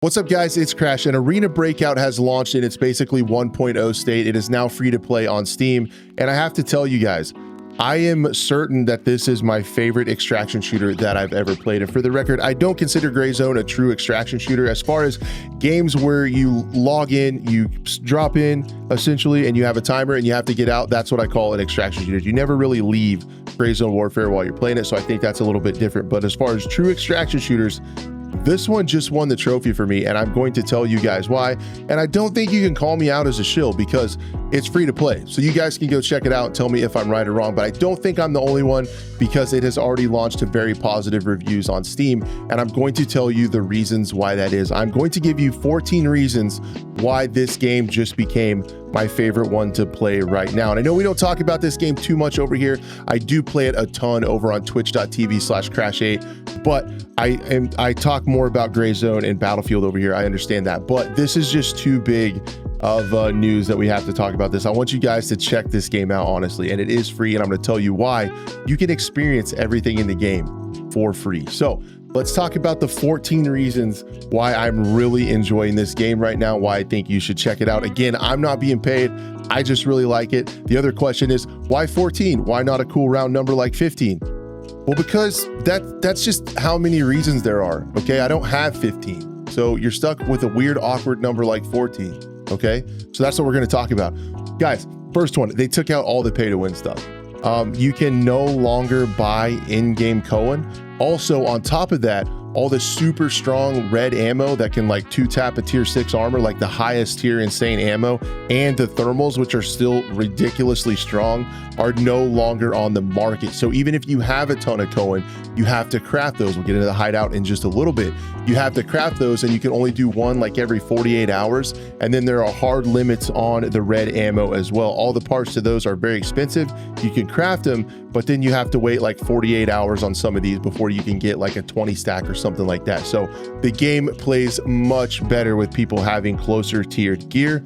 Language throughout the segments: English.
What's up, guys? It's Crash, and Arena Breakout has launched in its basically 1.0 state. It is now free to play on Steam, and I have to tell you guys, I am certain that this is my favorite extraction shooter that I've ever played. And for the record, I don't consider Gray Zone a true extraction shooter. As far as games where you log in, you drop in essentially, and you have a timer and you have to get out, that's what I call an extraction shooter. You never really leave Gray Zone Warfare while you're playing it, so I think that's a little bit different. But as far as true extraction shooters, this one just won the trophy for me, and I'm going to tell you guys why. And I don't think you can call me out as a shill because it's free to play. So you guys can go check it out and tell me if I'm right or wrong, but I don't think I'm the only one because it has already launched to very positive reviews on Steam. And I'm going to tell you the reasons why that is. I'm going to give you 14 reasons why this game just became my favorite one to play right now. And I know we don't talk about this game too much over here. I do play it a ton over on twitch.tv/crash8, but I talk more about Gray Zone and Battlefield over here. I understand that, but this is just too big of news that we have to talk about this. I want you guys to check this game out, honestly, and it is free, and I'm going to tell you why. You can experience everything in the game for free. So let's talk about the 14 reasons why I'm really enjoying this game right now, why I think you should check it out. Again, I'm not being paid. I just really like it. The other question is, why 14? Why not a cool round number like 15? Well, because that's just how many reasons there are, okay? I don't have 15. So you're stuck with a weird, awkward number like 14, okay? So that's what we're gonna talk about. Guys, first one, they took out all the pay-to-win stuff. You can no longer buy in-game Cohen. Also, on top of that, all the super strong red ammo that can like 2-tap a tier 6 armor, like the highest tier insane ammo, and the thermals, which are still ridiculously strong, are no longer on the market. So even if you have a ton of Cohen, you have to craft those. We'll get into the hideout in just a little bit. You have to craft those, and you can only do one like every 48 hours. And then there are hard limits on the red ammo as well. All the parts to those are very expensive. You can craft them, but then you have to wait like 48 hours on some of these before you can get like a 20 stack or something like that. So the game plays much better with people having closer tiered gear.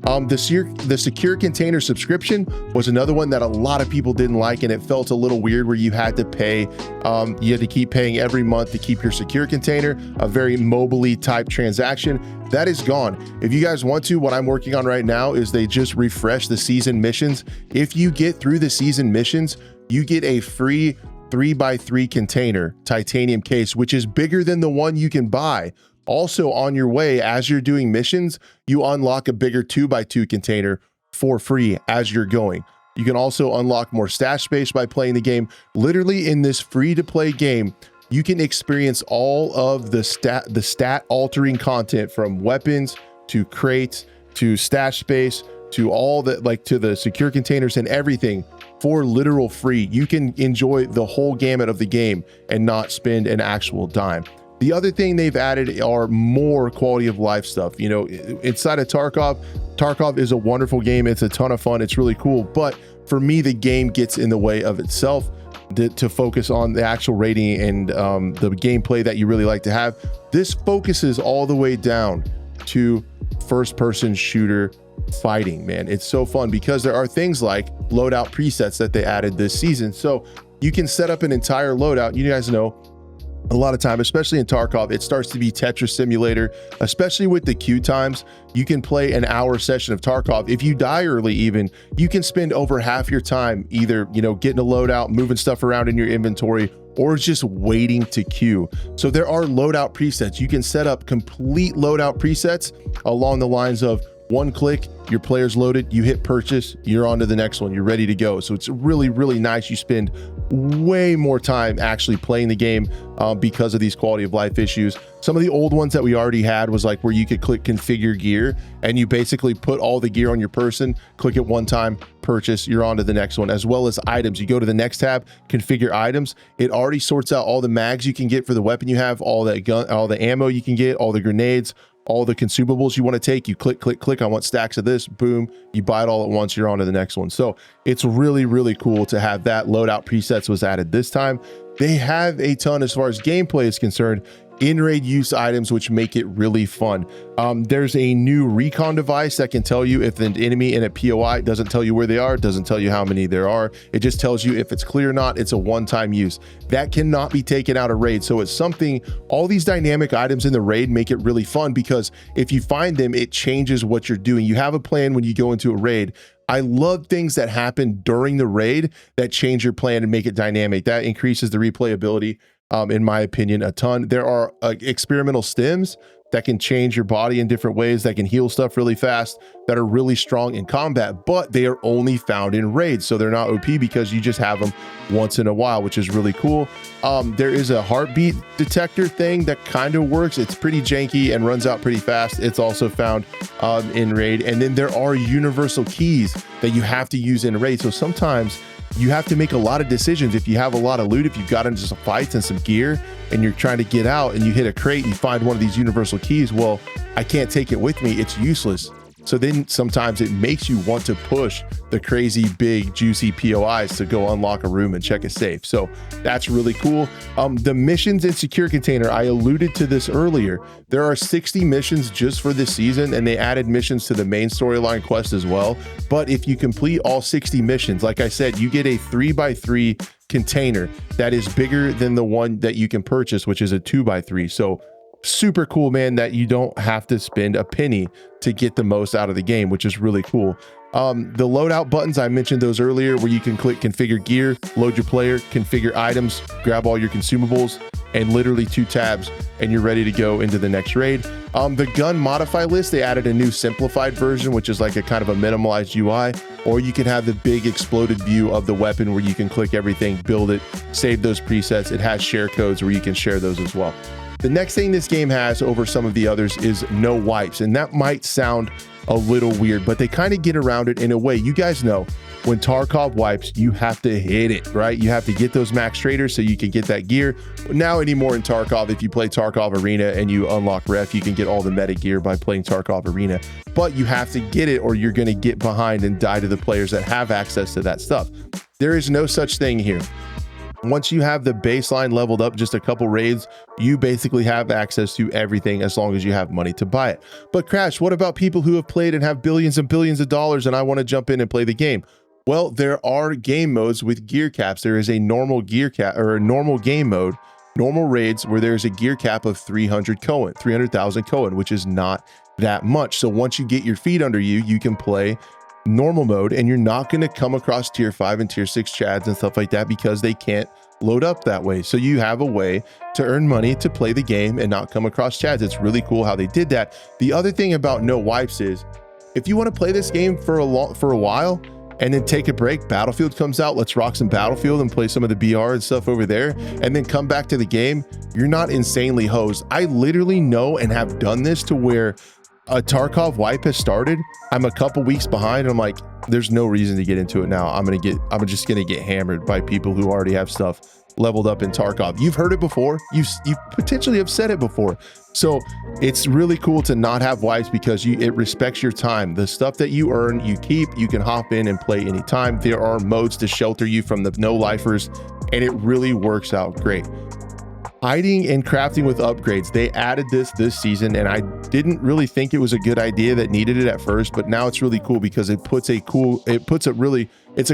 The secure container subscription was another one that a lot of people didn't like, and it felt a little weird where you had to pay, you had to keep paying every month to keep your secure container, a very mobily type transaction. That is gone. If you guys want to, what I'm working on right now is they just refresh the season missions. If you get through the season missions, you get a free 3x3 container titanium case, which is bigger than the one you can buy. Also, on your way, as you're doing missions, you unlock a bigger 2x2 container for free as you're going. You can also unlock more stash space by playing the game. Literally, in this free-to-play game, you can experience all of the stat altering content, from weapons to crates to stash space to all that, like to the secure containers and everything, for literal free. You can enjoy the whole gamut of the game and not spend an actual dime. The other thing they've added are more quality of life stuff. You know, inside of Tarkov is a wonderful game. It's a ton of fun. It's really cool. But for me, the game gets in the way of itself to focus on the actual rating and the gameplay that you really like to have. This focuses all the way down to first-person shooter fighting, man. It's so fun because there are things like loadout presets that they added this season. So you can set up an entire loadout. You guys know, a lot of time, especially in Tarkov, it starts to be Tetris Simulator, especially with the queue times. You can play an hour session of Tarkov. If you die early, even, you can spend over half your time either, you know, getting a loadout, moving stuff around in your inventory, or just waiting to queue. So there are loadout presets. You can set up complete loadout presets along the lines of one click, your player's loaded, you hit purchase, you're on to the next one, you're ready to go. So it's really, really nice. You spend way more time actually playing the game because of these quality of life issues. Some of the old ones that we already had was like where you could click configure gear, and you basically put all the gear on your person, click it one time, purchase, you're on to the next one, as well as items. You go to the next tab, configure items. It already sorts out all the mags you can get for the weapon you have, all that gun, all the ammo you can get, all the grenades, all the consumables you want to take. You click, click, click. I want stacks of this. Boom. You buy it all at once. You're on to the next one. So it's really, really cool to have that. Loadout presets was added this time. They have a ton as far as gameplay is concerned. in-raid use items, which make it really fun. There's a new recon device that can tell you if an enemy in a POI doesn't tell you where they are, doesn't tell you how many there are. It just tells you if it's clear or not. It's a one-time use. That cannot be taken out of raid. So it's something, all these dynamic items in the raid make it really fun, because if you find them, it changes what you're doing. You have a plan when you go into a raid. I love things that happen during the raid that change your plan and make it dynamic. That increases the replayability, in my opinion, a ton. There are experimental stims that can change your body in different ways, that can heal stuff really fast, that are really strong in combat, but they are only found in raids. So they're not OP because you just have them once in a while, which is really cool. There is a heartbeat detector thing that kind of works. It's pretty janky and runs out pretty fast. It's also found in raid. And then there are universal keys that you have to use in raid. So sometimes you have to make a lot of decisions. If you have a lot of loot, if you've got into some fights and some gear and you're trying to get out and you hit a crate and you find one of these universal keys, well, I can't take it with me. It's useless. So then sometimes it makes you want to push the crazy big juicy POIs to go unlock a room and check a safe. So that's really cool. The missions in Secure Container, I alluded to this earlier. There are 60 missions just for this season, and they added missions to the main storyline quest as well. But if you complete all 60 missions, like I said, you get a 3x3 container that is bigger than the one that you can purchase, which is a 2x3. So super cool, man, that you don't have to spend a penny to get the most out of the game, which is really cool. The loadout buttons, I mentioned those earlier, where you can click configure gear, load your player, configure items, grab all your consumables, and literally 2 tabs, and you're ready to go into the next raid. The gun modify list, they added a new simplified version, which is like a kind of a minimalized UI, or you can have the big exploded view of the weapon where you can click everything, build it, save those presets. It has share codes where you can share those as well. The next thing this game has over some of the others is no wipes, and that might sound a little weird, but they kind of get around it in a way. You guys know when Tarkov wipes, you have to hit it, right? You have to get those max traders so you can get that gear. Now anymore in Tarkov, if you play Tarkov Arena and you unlock Ref, you can get all the meta gear by playing Tarkov Arena, but you have to get it or you're going to get behind and die to the players that have access to that stuff. There is no such thing here. Once you have the baseline leveled up just a couple raids, you basically have access to everything as long as you have money to buy it. But Crash, what about people who have played and have billions and billions of dollars and I want to jump in and play the game? Well, there are game modes with gear caps. There is a normal gear cap or a normal game mode, normal raids where there's a gear cap of 300,000 Coin, which is not that much. So once you get your feet under you, you can play normal mode and you're not going to come across tier 5 and tier 6 chads and stuff like that because they can't load up that way. So you have a way to earn money to play the game and not come across chads. It's really cool how they did that. The other thing about no wipes is if you want to play this game for a while and then take a break, Battlefield comes out, let's rock some Battlefield and play some of the BR and stuff over there, and then come back to the game, you're not insanely hosed. I literally know and have done this to where a Tarkov wipe has started, I'm a couple weeks behind, and I'm like, there's no reason to get into it now. I'm just gonna get hammered by people who already have stuff leveled up in Tarkov. You've heard it before, you potentially have said it before. So it's really cool to not have wipes because it respects your time. The stuff that you earn, you keep, you can hop in and play anytime. There are modes to shelter you from the no lifers, and it really works out great. Hiding and crafting with upgrades, they added this season, and I didn't really think it was a good idea that needed it at first, but now it's really cool because it's a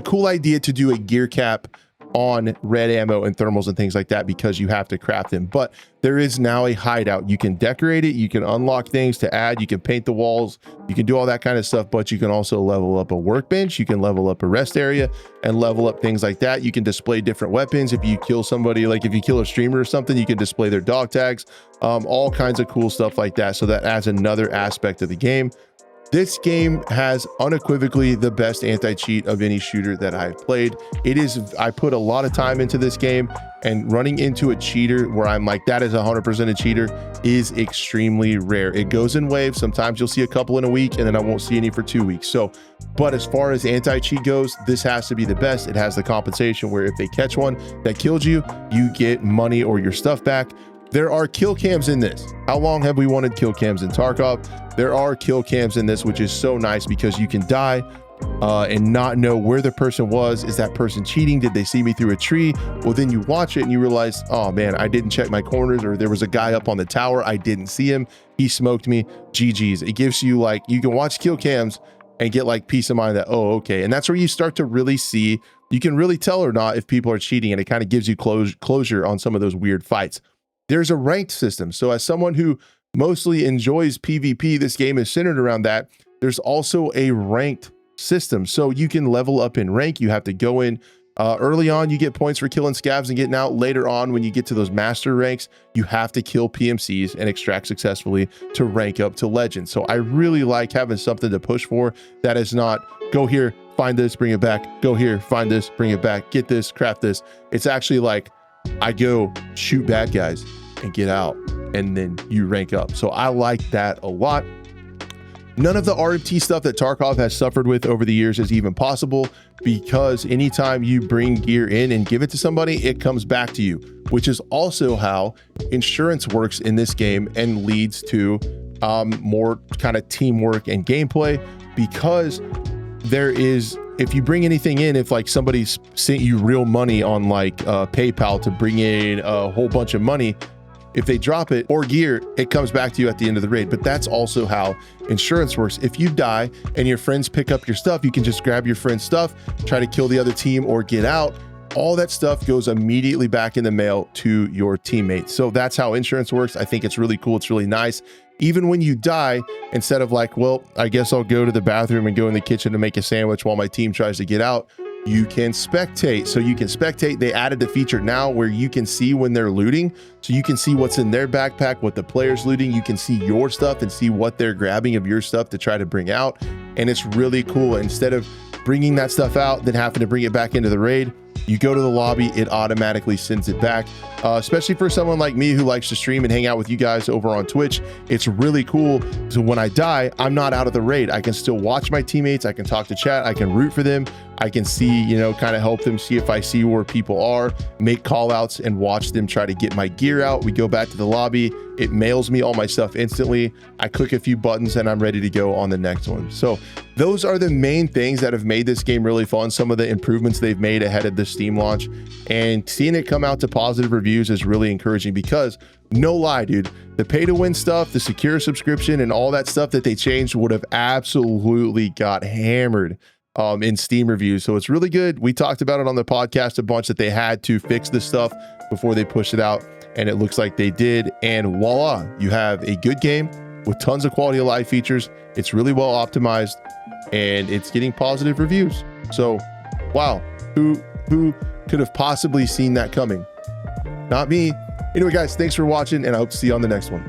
cool idea to do a gear cap on red ammo and thermals and things like that because you have to craft them. But there is now a hideout. You can decorate it, you can unlock things to add, you can paint the walls, you can do all that kind of stuff, but you can also level up a workbench, you can level up a rest area and level up things like that. You can display different weapons. If you kill somebody, like if you kill a streamer or something, you can display their dog tags, all kinds of cool stuff like that. So that adds another aspect of the game. This game has unequivocally the best anti-cheat of any shooter that I've played. I put a lot of time into this game, and running into a cheater where I'm like, that is 100% a cheater, is extremely rare. It goes in waves. Sometimes you'll see a couple in a week and then I won't see any for 2 weeks. So, but as far as anti-cheat goes, this has to be the best. It has the compensation where if they catch one that killed you, you get money or your stuff back. There are kill cams in this. How long have we wanted kill cams in Tarkov? There are kill cams in this, which is so nice because you can die, and not know where the person was. Is that person cheating? Did they see me through a tree? Well, then you watch it and you realize, oh man, I didn't check my corners, or there was a guy up on the tower. I didn't see him. He smoked me. GG's. It gives you like, you can watch kill cams and get like peace of mind that, oh, okay. And that's where you start to really see, you can really tell or not if people are cheating, and it kind of gives you closure on some of those weird fights. There's a ranked system. So as someone who mostly enjoys PvP, this game is centered around that. There's also a ranked system. So you can level up in rank. You have to go in early on, you get points for killing scavs and getting out. Later on, when you get to those master ranks, you have to kill PMCs and extract successfully to rank up to legend. So I really like having something to push for that is not go here, find this, bring it back, go here, find this, bring it back, get this, craft this. It's actually like I go shoot bad guys and get out, and then you rank up. So I like that a lot. None of the RMT stuff that Tarkov has suffered with over the years is even possible, because anytime you bring gear in and give it to somebody, it comes back to you, which is also how insurance works in this game and leads to more kind of teamwork and gameplay. Because there is, if you bring anything in, if like somebody's sent you real money on like PayPal to bring in a whole bunch of money, if they drop it or gear, it comes back to you at the end of the raid. But that's also how insurance works. If you die and your friends pick up your stuff, you can just grab your friend's stuff, try to kill the other team or get out. All that stuff goes immediately back in the mail to your teammates. So that's how insurance works. I think it's really cool. It's really nice. Even when you die, instead of like, well, I guess I'll go to the bathroom and go in the kitchen to make a sandwich while my team tries to get out, you can spectate. So you can spectate. They added the feature now where you can see when they're looting. So you can see what's in their backpack, what the player's looting. You can see your stuff and see what they're grabbing of your stuff to try to bring out. And it's really cool. Instead of bringing that stuff out, then having to bring it back into the raid, you go to the lobby, it automatically sends it back. Especially for someone like me who likes to stream and hang out with you guys over on Twitch, it's really cool. So when I die, I'm not out of the raid. I can still watch my teammates. I can talk to chat. I can root for them. I can see, you know, kind of help them, see if I see where people are, make call outs and watch them try to get my gear out. We go back to the lobby. It mails me all my stuff instantly. I click a few buttons and I'm ready to go on the next one. So those are the main things that have made this game really fun. Some of the improvements they've made ahead of the Steam launch, and seeing it come out to positive reviews is really encouraging, because no lie, dude, the pay to win stuff, the secure subscription and all that stuff that they changed would have absolutely got hammered in Steam reviews. So it's really good. We talked about it on the podcast a bunch that they had to fix this stuff before they pushed it out, and it looks like they did. And voila, you have a good game with tons of quality of life features. It's really well optimized and it's getting positive reviews. So wow, who could have possibly seen that coming? Not me. Anyway, guys, thanks for watching, and I hope to see you on the next one.